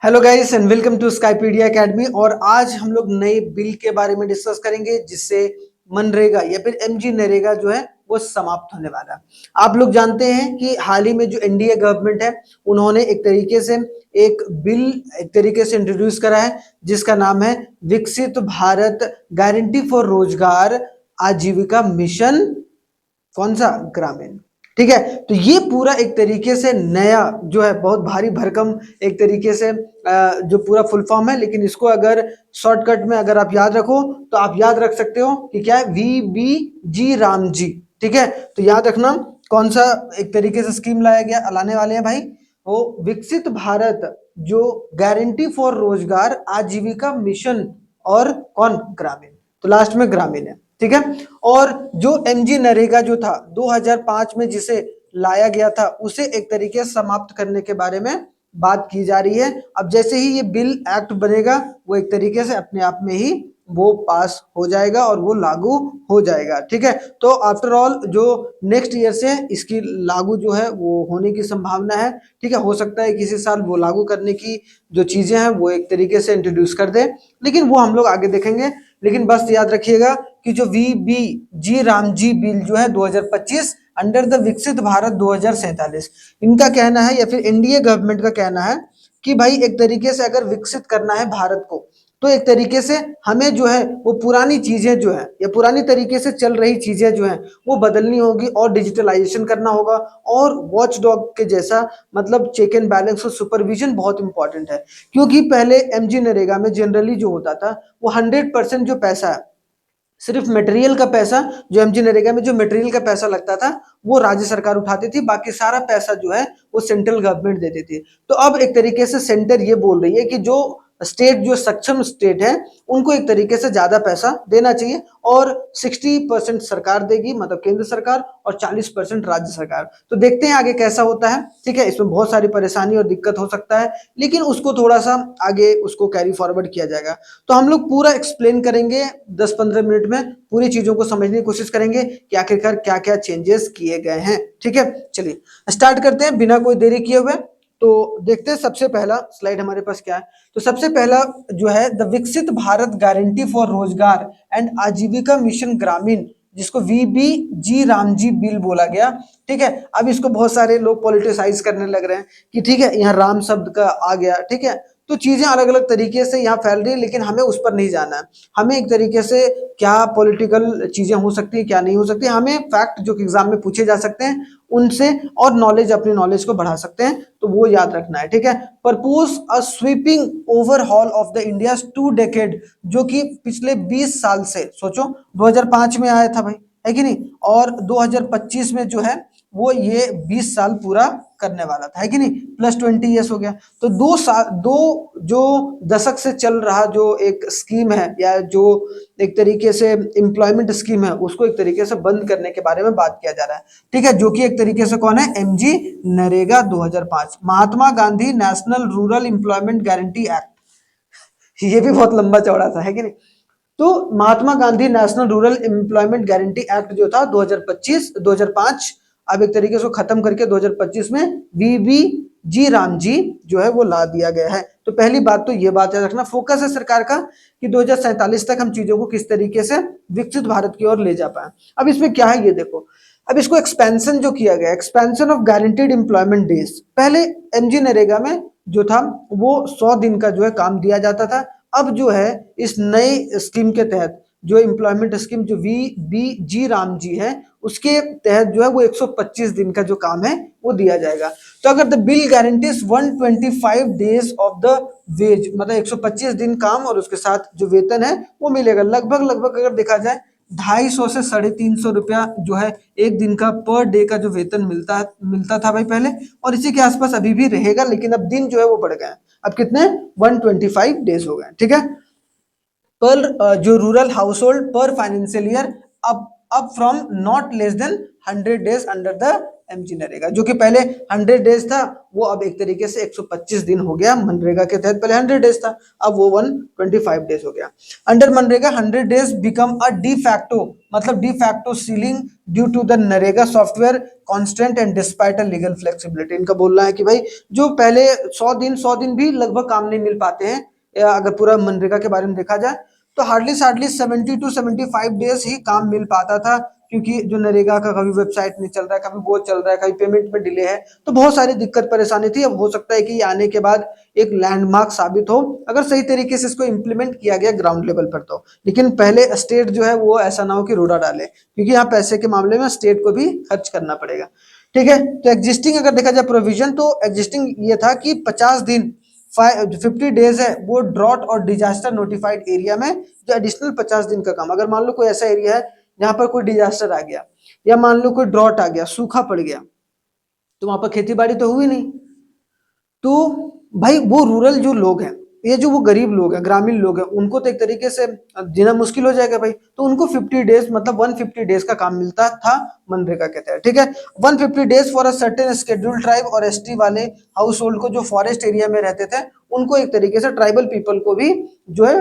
Hello guys and welcome to Skypedia academy. और आज हम लोग नए बिल के बारे में डिस्कस करेंगे जिससे मनरेगा या फिर एमजी नरेगा जो है वो समाप्त होने वाला है। आप लोग जानते हैं कि हाल ही में जो एनडीए गवर्नमेंट है उन्होंने एक तरीके से एक बिल इंट्रोड्यूस करा है जिसका नाम है विकसित भारत गारंटी फॉर रोजगार आजीविका मिशन। कौन सा? ग्रामीण। ठीक है, तो ये पूरा एक तरीके से नया जो है बहुत भारी भरकम एक तरीके से जो पूरा फुल फॉर्म है, लेकिन इसको अगर शॉर्टकट में अगर आप याद रखो तो आप याद रख सकते हो कि क्या है, वी बी जी राम जी। ठीक है, तो याद रखना कौन सा एक तरीके से स्कीम लाने वाले हैं भाई, वो विकसित भारत जो गारंटी फॉर रोजगार आजीविका मिशन। और कौन? ग्रामीण। तो लास्ट में ग्रामीण है। ठीक है, और जो एमजी नरेगा जो था 2005 में जिसे लाया गया था उसे एक तरीके से समाप्त करने के बारे में बात की जा रही है। अब जैसे ही ये बिल एक्ट बनेगा वो एक तरीके से अपने आप में ही वो पास हो जाएगा और वो लागू हो जाएगा। ठीक है, तो आफ्टर ऑल जो नेक्स्ट ईयर से इसकी लागू जो है वो होने की संभावना है। ठीक है, हो सकता है किसी साल वो लागू करने की जो चीजें हैं वो एक तरीके से इंट्रोड्यूस कर दे, लेकिन वो हम लोग आगे देखेंगे। लेकिन बस याद रखिएगा कि जो V B G Ram G bill जो है 2025 अंडर द विकसित भारत 2047, इनका कहना है या फिर एनडीए गवर्नमेंट का कहना है कि भाई एक तरीके से अगर विकसित करना है भारत को तो एक तरीके से हमें जो है वो पुरानी चीजें जो है या पुरानी तरीके से चल रही चीजें जो है वो बदलनी होगी और डिजिटलाइजेशन करना होगा। और वॉच डॉग के जैसा मतलब चेक एंड बैलेंस और सुपरविजन बहुत इंपॉर्टेंट है, क्योंकि पहले एमजी नरेगा में जनरली जो होता था वो 100% जो पैसा है, सिर्फ मटेरियल का पैसा, जो एमजी नरेगा में जो मटेरियल का पैसा लगता था वो राज्य सरकार उठाती थी, बाकी सारा पैसा जो है वो सेंट्रल गवर्नमेंट देती थी। तो अब एक तरीके से सेंटर ये बोल रही है कि जो स्टेट जो सक्षम स्टेट है उनको एक तरीके से ज्यादा पैसा देना चाहिए और 60% सरकार देगी, मतलब केंद्र सरकार, और 40% राज्य सरकार। तो देखते हैं आगे कैसा होता है। ठीक है, इसमें बहुत सारी परेशानी और दिक्कत हो सकता है, लेकिन उसको थोड़ा सा आगे उसको कैरी फॉरवर्ड किया जाएगा। तो हम लोग पूरा एक्सप्लेन करेंगे 10-15 मिनट में, पूरी चीजों को समझने की कोशिश करेंगे कि आखिरकार क्या क्या चेंजेस किए गए हैं। ठीक है, चलिए स्टार्ट करते हैं बिना कोई देरी किए हुए। तो देखते हैं सबसे पहला स्लाइड हमारे पास क्या है। तो सबसे पहला जो है द विकसित भारत गारंटी फॉर रोजगार एंड आजीविका मिशन ग्रामीण, जिसको वीबी जी राम जी बिल बोला गया। ठीक है, अब इसको बहुत सारे लोग पॉलिटिसाइज करने लग रहे हैं कि ठीक है यहाँ राम शब्द का आ गया। ठीक है, तो चीजें अलग अलग तरीके से यहाँ फैल रही है, लेकिन हमें उस पर नहीं जाना है। हमें एक तरीके से क्या पॉलिटिकल चीजें हो सकती है क्या नहीं हो सकती, हमें फैक्ट जो कि एग्जाम में पूछे जा सकते हैं उनसे और नॉलेज, अपनी नॉलेज को बढ़ा सकते हैं, तो वो याद रखना है। ठीक है, propose a sweeping overhaul of the India 2 decade, जो कि पिछले 20 साल से, सोचो 2005 में आया था भाई, है कि नहीं, और 2025 में जो है वो ये 20 साल पूरा करने वाला था, है कि नहीं, प्लस 20 ईयर्स हो गया। तो 2 साल, दो जो दशक से चल रहा जो एक स्कीम है या जो एक तरीके से एम्प्लॉयमेंट स्कीम है उसको एक तरीके से बंद करने के बारे में बात किया जा रहा है। ठीक है, जो कि एक तरीके से कौन है? MG NREGA 2005, Mahatma Gandhi national rural employment guarantee act. ये भी बहुत लंबा चौड़ा था, है कि नहीं। तो Mahatma Gandhi national rural employment guarantee act जो था 2025 अब एक तरीके से खत्म करके 2025 में वीबी जी राम जी जो है वो ला दिया गया है। तो पहली बात तो ये बात याद रखना, फोकस है सरकार का कि 2047 तक हम चीजों को किस तरीके से विकसित भारत की ओर ले जा पाए। अब इसमें क्या है ये देखो, अब इसको एक्सपेंशन जो किया गया, expansion of guaranteed employment days. पहले एमजी नरेगा में जो था वो 100 दिन का जो है काम दिया जाता था। अब जो है इस नई स्कीम के तहत जो एम्प्लॉयमेंट स्कीम जो वी बी जी राम जी है उसके तहत जो है वो 125 दिन का जो काम है वो दिया जाएगा। तो अगर the bill guarantees 125 days of the ways, मतलब 125 दिन काम और उसके साथ जो वेतन है वो मिलेगा। लगभग लगभग अगर देखा जाए 250 से 350 रुपया जो है एक दिन का पर डे का जो वेतन मिलता था भाई पहले, और इसी के आसपास अभी भी रहेगा, लेकिन अब दिन जो है वो बढ़ गए। अब कितने? 125 डेज हो गए। ठीक है, पर जो रूरल हाउस होल्ड पर फाइनेंशियल ईयर अब from not less than 100 days under the MG NREGA, जो कि पहले 100 डेज था, वो अब एक तरीके से 125 दिन हो गया मनरेगा के तहत। पहले 100 डेज था, अब वो 125 डेज हो गया। अंडर मनरेगा 100 days become a de facto, मतलब de facto ceiling due to the NREGA software constant and despite a legal flexibility. इनका बोलना है कि भाई जो पहले 100 दिन भी लगभग काम नहीं मिल पाते हैं, अगर पूरा मनरेगा के बारे में देखा जाए तो हार्डली 70 टू 75 डेज ही काम मिल पाता था, क्योंकि जो नरेगा का कभी वेबसाइट नहीं चल रहा है, कभी वो चल रहा है, कभी पेमेंट में डिले है, तो बहुत सारी दिक्कत परेशानी थी। अब हो सकता है कि आने के बाद एक लैंडमार्क साबित हो अगर सही तरीके से इसको इम्प्लीमेंट किया गया ग्राउंड लेवल पर तो। लेकिन पहले स्टेट जो है वो ऐसा ना हो कि रोड़ा डाले, क्योंकि यहाँ पैसे के मामले में स्टेट को भी खर्च करना पड़ेगा। ठीक है, तो एग्जिस्टिंग अगर देखा जाए प्रोविजन, तो एग्जिस्टिंग ये था कि 50 दिन 50 डेज है वो ड्रॉट और डिजास्टर नोटिफाइड एरिया में जो एडिशनल 50 दिन का काम, अगर मान लो कोई ऐसा एरिया है जहां पर कोई डिजास्टर आ गया, या मान लो कोई ड्रॉट आ गया, सूखा पड़ गया, तो वहां पर खेती बाड़ी तो हुई नहीं, तो भाई वो रूरल जो लोग हैं, ये जो वो गरीब लोग हैं, ग्रामीण लोग हैं, उनको तो एक तरीके से जीना मुश्किल हो जाएगा भाई। तो उनको 50 डेज मतलब 150 डेज का काम मिलता था मनरेगा के तहत। ठीक है, 150 days for a certain schedule tribe और एसटी वाले हाउस होल्ड को, जो फॉरेस्ट एरिया में रहते थे, उनको एक तरीके से ट्राइबल पीपल को भी जो है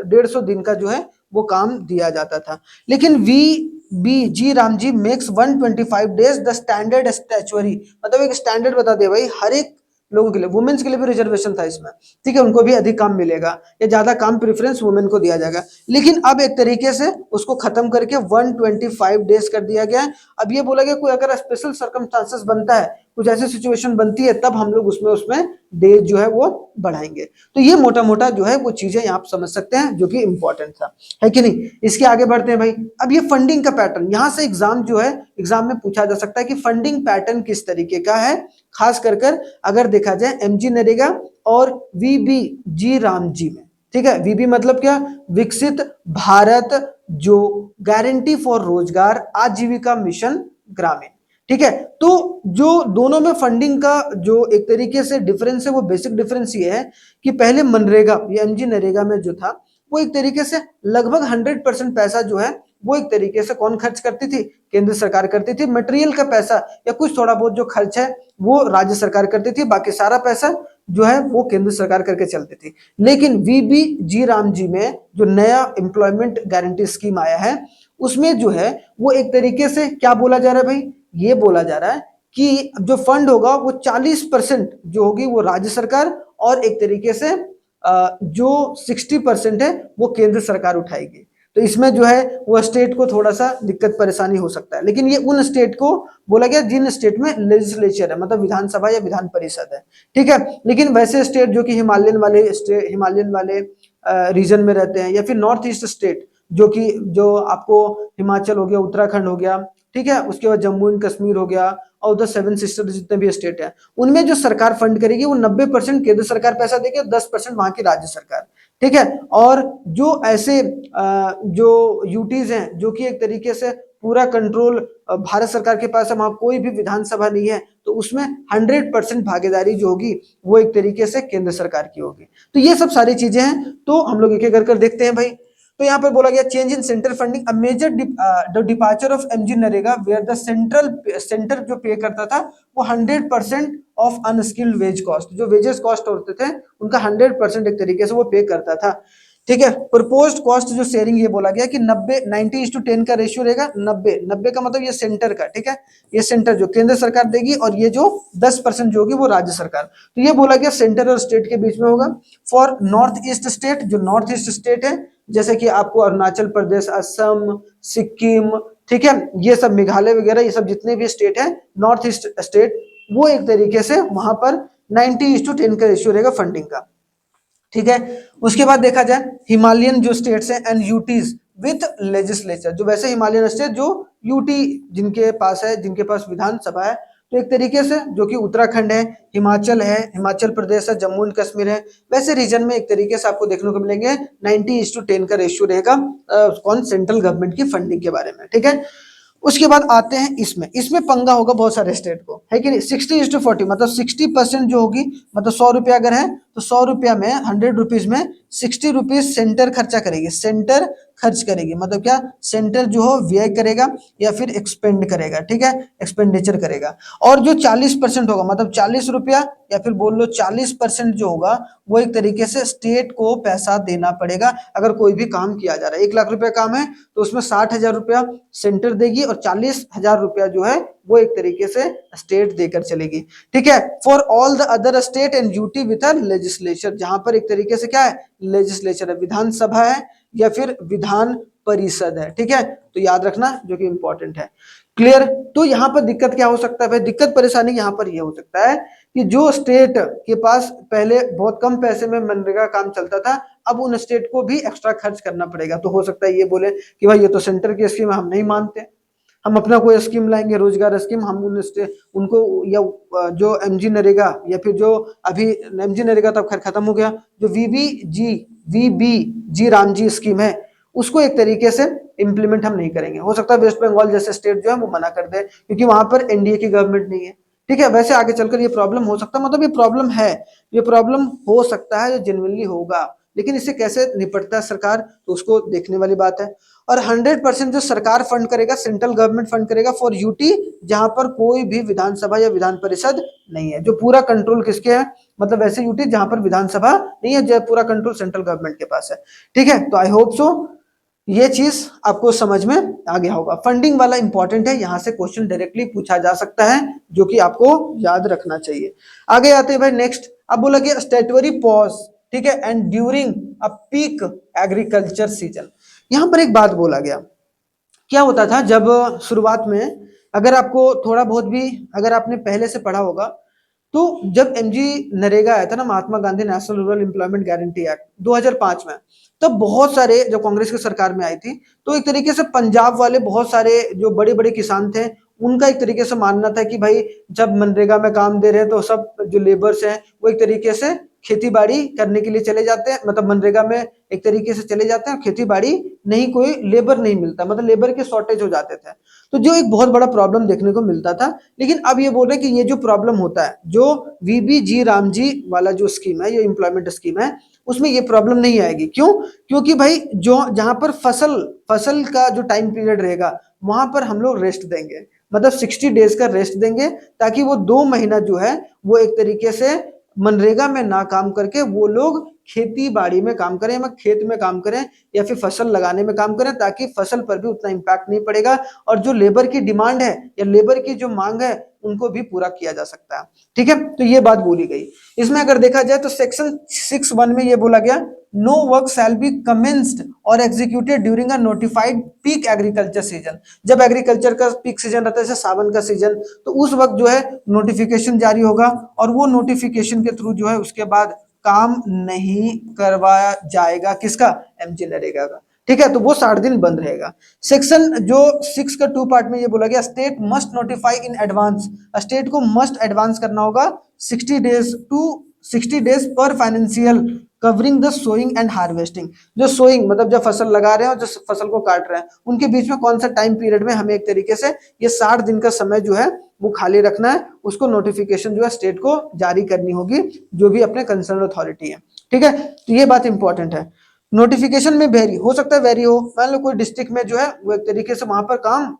150 दिन का जो है वो काम दिया जाता था। लेकिन G RAM G makes 125 days the standard statutory, मतलब एक स्टैंडर्ड बता दे भाई हर एक लोगों के लिए। वुमेन्स के लिए भी रिजर्वेशन था इसमें, ठीक है, उनको भी अधिक काम मिलेगा या ज्यादा काम प्रेफरेंस वुमेन को दिया जाएगा। लेकिन अब एक तरीके से उसको खत्म करके 125 डेज कर दिया गया है। अब ये बोला गया कोई अगर स्पेशल सर्कमस्टांसेस बनता है, कुछ ऐसी सिचुएशन बनती है, तब हम लोग उसमें डेज जो है वो बढ़ाएंगे। तो ये मोटा मोटा जो है वो चीजें आप समझ सकते हैं जो कि इंपॉर्टेंट था, है कि नहीं। इसके आगे बढ़ते हैं भाई। अब ये फंडिंग का पैटर्न, यहां से एग्जाम जो है, एग्जाम में पूछा जा सकता है कि फंडिंग पैटर्न किस तरीके का है, खास कर अगर देखा जाए एमजी नरेगा और वीबी जी रामजी में। ठीक है, वीबी मतलब क्या, विकसित भारत जो गारंटी फॉर रोजगार आजीविका मिशन ग्रामीण। ठीक है, तो जो दोनों में फंडिंग का जो एक तरीके से डिफरेंस है, वो बेसिक डिफरेंस ये है कि पहले मनरेगा या एमजी नरेगा में जो था वो एक तरीके से लगभग 100% पैसा जो है वो एक तरीके से कौन खर्च करती थी, केंद्र सरकार करती थी। मटेरियल का पैसा या कुछ थोड़ा बहुत जो खर्च है वो राज्य सरकार करती थी, बाकी सारा पैसा जो है वो केंद्र सरकार करके चलती थी। लेकिन वीबी जी राम जी में जो नया एम्प्लॉयमेंट गारंटी स्कीम आया है, उसमें जो है वो एक तरीके से क्या बोला जा रहा है भाई, ये बोला जा रहा है कि जो फंड होगा वो 40% जो होगी वो राज्य सरकार, और एक तरीके से जो 60% है वो केंद्र सरकार उठाएगी। तो इसमें जो है वो स्टेट को थोड़ा सा दिक्कत परेशानी हो सकता है, लेकिन ये उन स्टेट को बोला गया जिन स्टेट में लेजिस्लेचर है, मतलब विधानसभा या विधान परिषद है। ठीक है, लेकिन वैसे स्टेट जो कि हिमालयन वाले रीजन में रहते हैं, या फिर नॉर्थ ईस्ट स्टेट जो आपको हिमाचल हो गया, उत्तराखंड हो गया, ठीक है, उसके बाद जम्मू एंड कश्मीर हो गया, और उधर 7 सिस्टर जितने भी स्टेट है, उनमें जो सरकार फंड करेगी वो 90% केंद्र सरकार पैसा देगी और 10% वहां की राज्य सरकार। ठीक है, और जो ऐसे जो यूटीज हैं जो कि एक तरीके से पूरा कंट्रोल भारत सरकार के पास है, वहां कोई भी विधानसभा नहीं है, तो उसमें 100% भागीदारी जो होगी वो एक तरीके से केंद्र सरकार की होगी। तो ये सब सारी चीजें हैं, तो हम लोग एक एक कर देखते हैं भाई। तो यहाँ पर बोला गया change in centre funding, a major the departure of MG NREGA where the centre जो पे करता था वो 100% ऑफ अनस्किल्ड वेज कॉस्ट, जो वेजेस कॉस्ट होते थे उनका 100% एक तरीके से वो पे करता था। ठीक है, प्रपोज्ड कॉस्ट जो शेयरिंग ये बोला गया कि 90:10 का रेशियो रहेगा। 90 का मतलब ये सेंटर का, ठीक है, ये सेंटर जो केंद्र सरकार देगी और ये जो 10% जो होगी वो राज्य सरकार। तो ये बोला गया सेंटर और स्टेट के बीच में होगा। फॉर नॉर्थ ईस्ट स्टेट, जो नॉर्थ ईस्ट स्टेट है जैसे कि आपको अरुणाचल प्रदेश, असम, सिक्किम, ठीक है, ये सब मेघालय वगैरह, ये सब जितने भी स्टेट है नॉर्थ ईस्ट स्टेट, वो एक तरीके से वहां पर 90:10 का रेशियो रहेगा फंडिंग का। ठीक है, उसके बाद देखा जाए हिमालयन जो स्टेट्स हैं एंड यूटीज विथ लेजिस्लेचर, जो वैसे हिमालयन स्टेट जो यूटी जिनके पास है, जिनके पास विधानसभा है, तो एक तरीके से जो कि उत्तराखंड है, हिमाचल है, हिमाचल प्रदेश है, जम्मू एंड कश्मीर है, वैसे रीजन में एक तरीके से आपको देखने को मिलेंगे 90:10 का रेशियो रहेगा कौन, सेंट्रल गवर्नमेंट की फंडिंग के बारे में। ठीक है, उसके बाद आते हैं इसमें पंगा होगा बहुत सारे स्टेट को, है कि नहीं। 60:40 मतलब 60% जो होगी, मतलब 100 रुपया अगर है तो 100 रुपया में 100 रुपीज में 60 रुपीज सेंटर खर्चा करेगी, सेंटर खर्च करेगी, मतलब क्या, सेंटर जो हो व्यय करेगा या फिर एक्सपेंड करेगा, ठीक है, एक्सपेंडिचर करेगा। और जो 40% होगा, मतलब 40 रुपया या फिर बोल लो 40% जो होगा वो एक तरीके से स्टेट को पैसा देना पड़ेगा। अगर कोई भी काम किया जा रहा है, 1 लाख रुपया काम है तो उसमें 60,000 रुपया सेंटर देगी और 40,000 रुपया जो है वो एक तरीके से स्टेट देकर चलेगी, ठीक है। For all the other state and duty with a legislature, जहां पर एक तरीके से क्या है, लेजिस्लेचर है, विधानसभा है या फिर विधान परिषद है, ठीक है, तो याद रखना जो कि इंपॉर्टेंट है। क्लियर। तो यहाँ पर दिक्कत क्या हो सकता है भाई, दिक्कत परेशानी यहाँ पर यह हो सकता है कि जो स्टेट के पास पहले बहुत कम पैसे में मनरेगा काम चलता था, अब उन स्टेट को भी एक्स्ट्रा खर्च करना पड़ेगा। तो हो सकता है ये बोले कि भाई ये तो सेंटर की स्कीम हम नहीं मानते, हम अपना कोई स्कीम लाएंगे, रोजगार स्कीम, हम उनको या जो एमजी नरेगा या फिर जो अभी एमजी नरेगा तब खैर खत्म हो गया, जो वीबीजी रामजी स्कीम है उसको एक तरीके से इंप्लीमेंट हम नहीं करेंगे। हो सकता है वेस्ट बंगाल जैसे स्टेट जो है वो मना कर दे क्योंकि वहां पर एनडीए की गवर्नमेंट नहीं है, ठीक है। वैसे आगे चलकर ये प्रॉब्लम हो सकता है, मतलब ये प्रॉब्लम है, ये प्रॉब्लम हो सकता है, जो जेन्युइनली होगा, लेकिन इससे कैसे निपटता है सरकार तो उसको देखने वाली बात है। और 100% जो सरकार फंड करेगा, सेंट्रल गवर्नमेंट फंड करेगा फॉर यूटी, जहां पर कोई भी विधानसभा या विधान परिषद नहीं है, जो पूरा कंट्रोल किसके है, मतलब ऐसे यूटी जहां पर विधानसभा नहीं है, जो पूरा कंट्रोल सेंट्रल गवर्नमेंट के पास है, ठीक है। तो आई होप सो ये चीज आपको समझ में आ गया होगा। फंडिंग वाला इंपॉर्टेंट है, यहां से क्वेश्चन डायरेक्टली पूछा जा सकता है जो कि आपको याद रखना चाहिए। आगे आते हैं भाई नेक्स्ट, अब बोला गया स्टैट्यूटरी पॉज, ठीक है, and during a peak agriculture season. यहां पर एक बात बोला गया, क्या होता था जब शुरुआत में, अगर आपको थोड़ा बहुत भी अगर आपने पहले से पढ़ा होगा, तो जब एमजी नरेगा आया था ना, Mahatma Gandhi national rural employment guarantee act 2005 में, तब बहुत सारे, जब कांग्रेस की सरकार में आई थी, तो एक तरीके से पंजाब वाले बहुत सारे जो बड़े बड़े किसान थे, उनका एक तरीके से मानना था कि भाई जब मनरेगा में काम दे रहे हैं तो सब जो लेबर्स हैं वो एक तरीके से खेती बाड़ी करने के लिए चले जाते हैं, मतलब मनरेगा में एक तरीके से चले जाते हैं, खेती बाड़ी नहीं, कोई लेबर नहीं मिलता, मतलब लेबर के शॉर्टेज हो जाते थे, तो जो एक बहुत बड़ा प्रॉब्लम देखने को मिलता था। लेकिन अब ये बोल रहे हैं कि ये जो प्रॉब्लम होता है, जो वीबीजी रामजी वाला जो स्कीम है, ये एम्प्लॉयमेंट स्कीम है, उसमें ये प्रॉब्लम नहीं आएगी। क्यों? क्योंकि भाई जो जहां पर फसल का जो टाइम पीरियड रहेगा वहां पर हम लोग रेस्ट देंगे, मतलब 60 डेज का रेस्ट देंगे, ताकि वो 2 महीना जो है वो एक तरीके से मनरेगा में ना काम करके वो लोग खेती बाड़ी में काम करें, या खेत में काम करें, या फिर फसल लगाने में काम करें, ताकि फसल पर भी उतना इम्पैक्ट नहीं पड़ेगा और जो लेबर की डिमांड है या लेबर की जो मांग है उनको भी पूरा किया जा सकता है, ठीक है। तो ये बात बोली गई। इसमें अगर देखा जाए तो सेक्शन 6(1) में ये बोला गया, no work shall be commenced or executed during a notified peak agriculture season. जब एग्रीकल्चर का पीक सीजन रहता है, जैसे सावन का सीजन, तो उस वक्त जो है नोटिफिकेशन जारी होगा और वो नोटिफिकेशन के थ्रू जो है उसके बाद काम नहीं करवाया जाएगा, किसका, एमजी नरेगा का, ठीक है। तो वो 60 दिन बंद रहेगा। सेक्शन जो 6 का 2 पार्ट में ये बोला गया, state must notify in advance, state को मस्ट एडवांस करना होगा 60 डेज पर financial covering the sowing and harvesting. जो सोइंग मतलब जब फसल लगा रहे हैं और जो फसल को काट रहे हैं, उनके बीच में कौन सा टाइम पीरियड में हमें एक तरीके से ये 60 दिन का समय जो है वो खाली रखना है, उसको नोटिफिकेशन जो है स्टेट को जारी करनी होगी, जो भी अपने कंसर्न अथॉरिटी है, ठीक है। तो ये बात इंपॉर्टेंट है। नोटिफिकेशन में वेरी हो सकता है, वेरी हो, मान लो कोई डिस्ट्रिक्ट में जो है वो एक तरीके से वहां पर काम,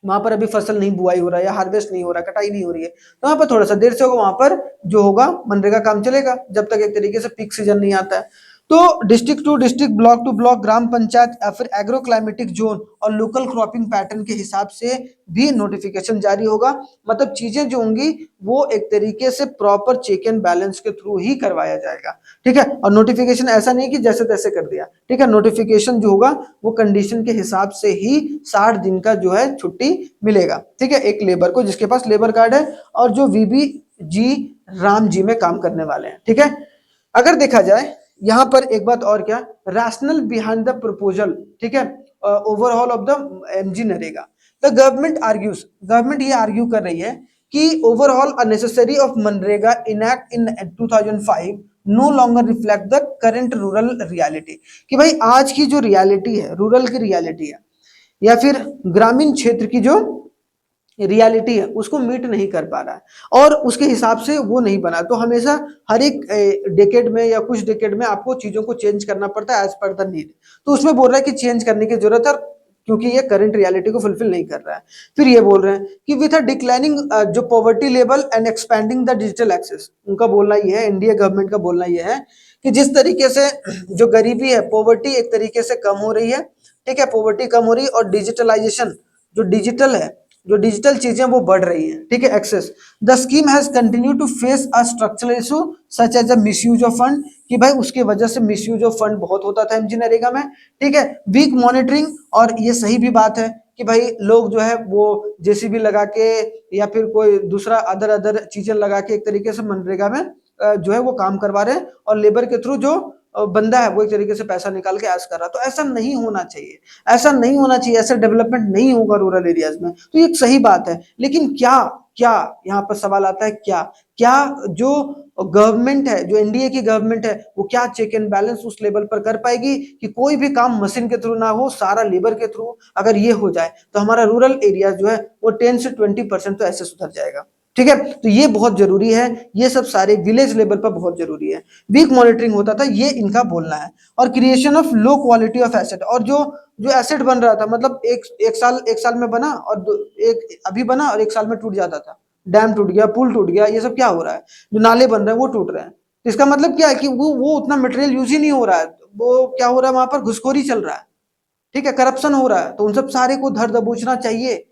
वहां पर अभी फसल नहीं बुआई हो रहा है या हार्वेस्ट नहीं हो रहा, कटाई नहीं हो रही है, तो वहां पर थोड़ा सा देर से होगा, वहां पर जो होगा मनरेगा काम चलेगा जब तक एक तरीके से पीक सीजन नहीं आता है। तो district to district, block to block, gram panchayat या फिर एग्रो क्लाइमेटिक जोन और लोकल क्रॉपिंग पैटर्न के हिसाब से भी नोटिफिकेशन जारी होगा। मतलब चीजें जो होंगी वो एक तरीके से प्रॉपर चेक एंड बैलेंस के थ्रू ही करवाया जाएगा, ठीक है। और नोटिफिकेशन ऐसा नहीं कि जैसे तैसे कर दिया, ठीक है। नोटिफिकेशन जो होगा वो कंडीशन के हिसाब से ही 60 दिन का जो है छुट्टी मिलेगा, ठीक है, एक लेबर को जिसके पास लेबर कार्ड है और जो वीबी जी राम जी में काम करने वाले हैं, ठीक है। अगर देखा जाए यहां पर एक बात और, क्या रैशनल बिहाइंड द प्रपोजल, ठीक है, overall of the MG NREGA. The government argues, government ये आर्ग्यू कर रही है कि ओवरऑल अनेसेसरी ऑफ मनरेगा enact in 2005 no longer reflect the current rural reality. कि भाई आज की जो रियलिटी है, रूरल की रियलिटी है या फिर ग्रामीण क्षेत्र की जो रियलिटी है उसको मीट नहीं कर पा रहा है और उसके हिसाब से वो नहीं बना। तो हमेशा हर एक डेकेड में या कुछ डेकेड में आपको चीजों को चेंज करना पड़ता है एज पर द नीड। तो उसमें बोल रहा है कि चेंज करने की जरूरत है क्योंकि ये करंट रियलिटी को फुलफिल नहीं कर रहा है। फिर ये बोल रहे हैं कि विथ अ डिक्लाइनिंग जो poverty level and expanding the digital access, उनका बोलना ये है, इंडिया गवर्नमेंट का बोलना ये है कि जिस तरीके से जो गरीबी है, पॉवर्टी एक तरीके से कम हो रही है, ठीक है, पॉवर्टी कम हो रही है और डिजिटलाइजेशन जो डिजिटल है, जो डिजिटल चीजें वो बढ़ रही हैं, ठीक है, access. The scheme has continue to face a structural issue such as a misuse of fund, कि भाई उसकी वजह से मिसयूज ऑफ फंड बहुत होता था एमजी नरेगा में, ठीक है, वीक मॉनिटरिंग, और ये सही भी बात है कि भाई लोग जो है वो जेसीबी लगा के या फिर कोई दूसरा अदर अदर चीजें लगा के एक तरीके से मनरेगा में जो है वो काम करवा रहे हैं और लेबर के थ्रू जो बंदा है वो एक तरीके से पैसा निकाल के ऐश कर रहा है। तो ऐसा नहीं होना चाहिए, ऐसा नहीं होना चाहिए, ऐसा डेवलपमेंट नहीं होगा रूरल एरियाज में। तो ये एक सही बात है, लेकिन क्या क्या यहाँ पर सवाल आता है, क्या क्या जो गवर्नमेंट है, जो एनडीए की गवर्नमेंट है, वो क्या चेक एंड बैलेंस उस लेवल पर कर पाएगी कि कोई भी काम मशीन के थ्रू ना हो, सारा लेबर के थ्रू अगर ये हो जाए तो हमारा रूरल एरिया जो है वो 10 से 20% तो ऐसे सुधर जाएगा। ठीक है, तो ये बहुत जरूरी है, ये सब सारे विलेज लेवल पर बहुत जरूरी है। वीक मॉनिटरिंग होता था, ये इनका बोलना है। और creation of low quality of asset, और जो जो एसेट बन रहा था, मतलब एक साल में बना और एक अभी बना और एक साल में टूट जाता था, डैम टूट गया, पुल टूट गया, ये सब क्या हो रहा है, जो नाले बन रहे हैं वो टूट रहे हैं। तो इसका मतलब क्या है कि वो उतना मटेरियल यूज ही नहीं हो रहा है, वो क्या हो रहा है, वहां पर घुसखोरी चल रहा है, ठीक है, करप्शन हो रहा है। तो उन सब सारे को धर दबोचना चाहिए।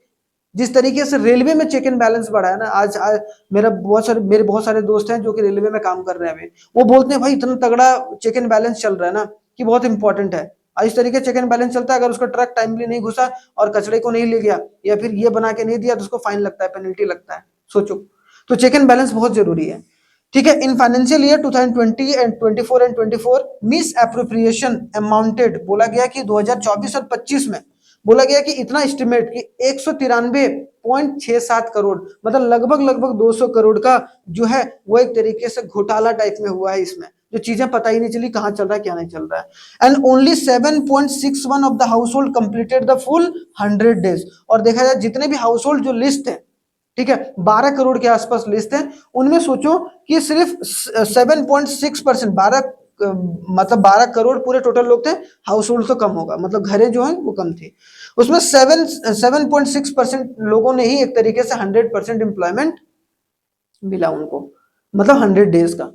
जिस तरीके से रेलवे में चेक एंड बैलेंस बढ़ा है ना, आज मेरे बहुत सारे दोस्त हैं जो कि रेलवे में काम कर रहे हैं अभी, वो बोलते हैं भाई इतना तगड़ा चेक एंड बैलेंस चल रहा है ना कि बहुत इंपॉर्टेंट है। और इस तरीके चेक एंड बैलेंस चलता है, अगर उसका ट्रक टाइमली नहीं घुसा और कचड़े को नहीं ले गया या फिर ये बना के नहीं दिया तो उसको फाइन लगता है, पेनल्टी लगता है, सोचो। तो चेक एंड बैलेंस बहुत जरूरी है। ठीक है, in financial year 2020 and 24 miss appropriation amounted, बोला गया कि 2024 और 25 में बोला गया कि इतना एस्टिमेट कि 193.67 करोड़, मतलब लगभग 200 करोड़ का जो है वो एक तरीके से घोटाला टाइप में हुआ है इसमें, जो चीजें पता ही नहीं चली कहां चल रहा है क्या नहीं चल रहा है। And only 7.61 of the house hold completed the full 100 days. और देखा जाए जितने भी हाउस होल्ड जो लिस्ट है, ठीक है, 12 करोड़ के आसपास लिस्ट है, उनमें सोचो कि सिर्फ 7.6%, 12 मतलब 12 करोड़ पूरे टोटल लोग थे, हाउस होल्ड तो कम होगा, मतलब घरें जो है वो कम थी, उसमें 7.6% लोगों ने ही एक तरीके से 100% एम्प्लॉयमेंट मिला उनको, मतलब 100 डेज का।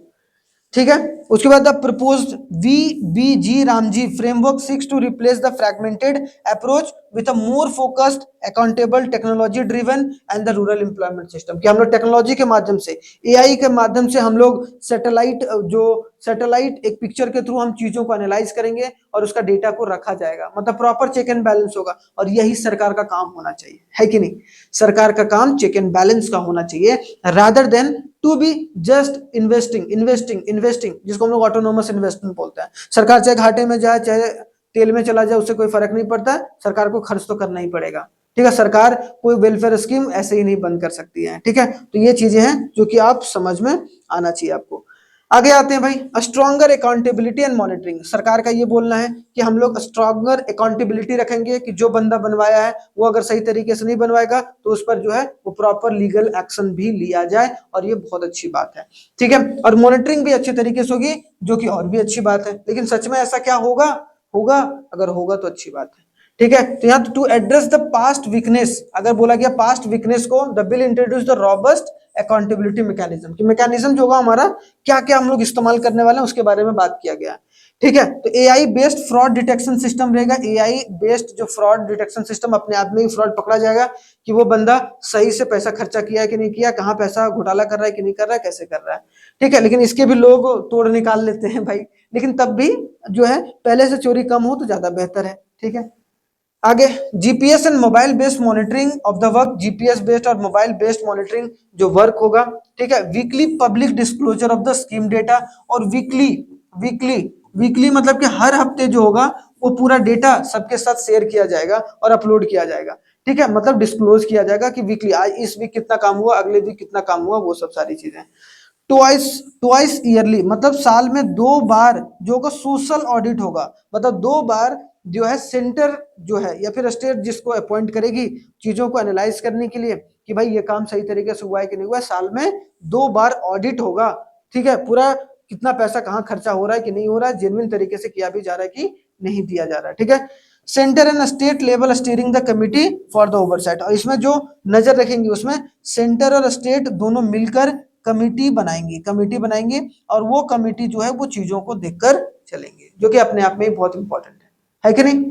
ठीक है, उसके बाद the proposed VBG RAM G framework seeks to replace the fragmented approach with a more focused accountable technology driven and the rural employment system, कि हम लोग टेक्नोलॉजी के माध्यम से, एआई के माध्यम से हम लोग सैटेलाइट एक पिक्चर के थ्रू हम चीजों को एनालाइज करेंगे और उसका डेटा को रखा जाएगा, मतलब प्रॉपर चेक एंड बैलेंस होगा। और यही सरकार का काम होना चाहिए, है कि नहीं? सरकार का काम चेक एंड बैलेंस का होना चाहिए, rather than to be just investing, जिसको हम लोग ऑटोनोमस इन्वेस्टमेंट बोलते हैं। सरकार चाहे घाटे में जाए चाहे तेल में चला जाए, उससे कोई फर्क नहीं पड़ता है, सरकार को खर्च तो करना ही पड़ेगा। ठीक है, सरकार कोई वेलफेयर स्कीम ऐसे ही नहीं बंद कर सकती है। ठीक है, तो ये चीजें हैं जो कि आप समझ में आना चाहिए आपको। आगे आते हैं भाई, स्ट्रॉन्गर अकाउंटेबिलिटी एंड मॉनिटरिंग। सरकार का ये बोलना है कि हम लोग स्ट्रॉन्गर अकाउंटेबिलिटी रखेंगे, कि जो बंदा बनवाया है वो अगर सही तरीके से नहीं बनवाएगा तो उस पर जो है वो प्रॉपर लीगल एक्शन भी लिया जाए, और ये बहुत अच्छी बात है। ठीक है, और मॉनिटरिंग भी अच्छी तरीके से होगी, जो कि और भी अच्छी बात है। लेकिन सच में ऐसा क्या होगा? होगा, अगर होगा तो अच्छी बात है। ठीक है, तो यहाँ to address the past weakness, अगर बोला गया पास्ट वीकनेस को, the bill introduce the robust accountability mechanism, कि मैकेनिज्म जो होगा हमारा क्या क्या हम लोग इस्तेमाल करने वाले हैं उसके बारे में बात किया गया। ठीक है, तो AI based fraud detection system रहेगा। एआई बेस्ड जो फ्रॉड डिटेक्शन सिस्टम, अपने आप में ही फ्रॉड पकड़ा जाएगा कि वो बंदा सही से पैसा खर्चा किया है कि नहीं किया, कहाँ पैसा घोटाला कर रहा है कि नहीं कर रहा है, कैसे कर रहा है। ठीक है, लेकिन इसके भी लोग तोड़ निकाल लेते हैं भाई, लेकिन तब भी जो है पहले से चोरी कम हो तो ज्यादा बेहतर है। ठीक है, आगे GPS and mobile based monitoring of the work, GPS based और मोबाइल बेस्ड मॉनिटरिंग जो वर्क होगा। ठीक है, weekly public disclosure of the scheme data, और वीकली वीकली वीकली मतलब कि हर हफ्ते जो होगा वो पूरा डेटा सबके साथ शेयर किया जाएगा और अपलोड किया जाएगा। ठीक है, मतलब डिस्क्लोज किया जाएगा कि वीकली आज इस वीक कितना काम हुआ, अगले वीक कितना काम हुआ, वो सब सारी चीजें। ट्वाइस ट्वाइस ईयरली, मतलब साल में 2 बार जो होगा सोशल ऑडिट होगा, मतलब 2 बार जो है सेंटर जो है या फिर स्टेट जिसको अपॉइंट करेगी चीजों को एनालाइज करने के लिए कि भाई ये काम सही तरीके से हुआ है कि नहीं हुआ है, साल में 2 बार ऑडिट होगा। ठीक है, पूरा कितना पैसा कहाँ खर्चा हो रहा है कि नहीं हो रहा है, जेन्युइन तरीके से किया भी जा रहा है कि नहीं दिया जा रहा है। ठीक है, centre and state level steering the committee for the oversight, और इसमें जो नजर रखेंगे उसमें सेंटर और स्टेट दोनों मिलकर कमिटी बनाएंगे और वो कमिटी जो है वो चीजों को देखकर चलेंगे, जो कि अपने आप में बहुत इंपॉर्टेंट है कि नहीं।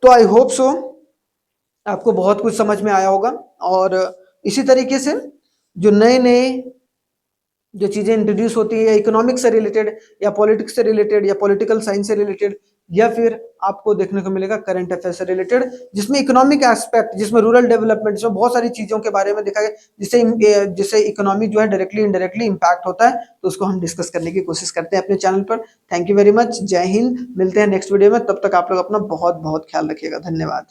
तो आई होप सो आपको बहुत कुछ समझ में आया होगा, और इसी तरीके से जो नए नए जो चीजें इंट्रोड्यूस होती है इकोनॉमिक्स से रिलेटेड या पॉलिटिक्स से रिलेटेड या पॉलिटिकल साइंस से रिलेटेड, या फिर आपको देखने को मिलेगा करंट अफेयर से रिलेटेड, जिसमें इकोनॉमिक एस्पेक्ट, जिसमें रूरल डेवलपमेंट, जिसमें बहुत सारी चीजों के बारे में देखा गया जिससे जिससे इकोनॉमी जो है डायरेक्टली इनडायरेक्टली इंपैक्ट होता है, तो उसको हम डिस्कस करने की कोशिश करते हैं अपने चैनल पर। थैंक यू वेरी मच, जय हिंद, मिलते हैं नेक्स्ट वीडियो में, तब तक आप लोग अपना बहुत बहुत ख्याल रखिएगा, धन्यवाद।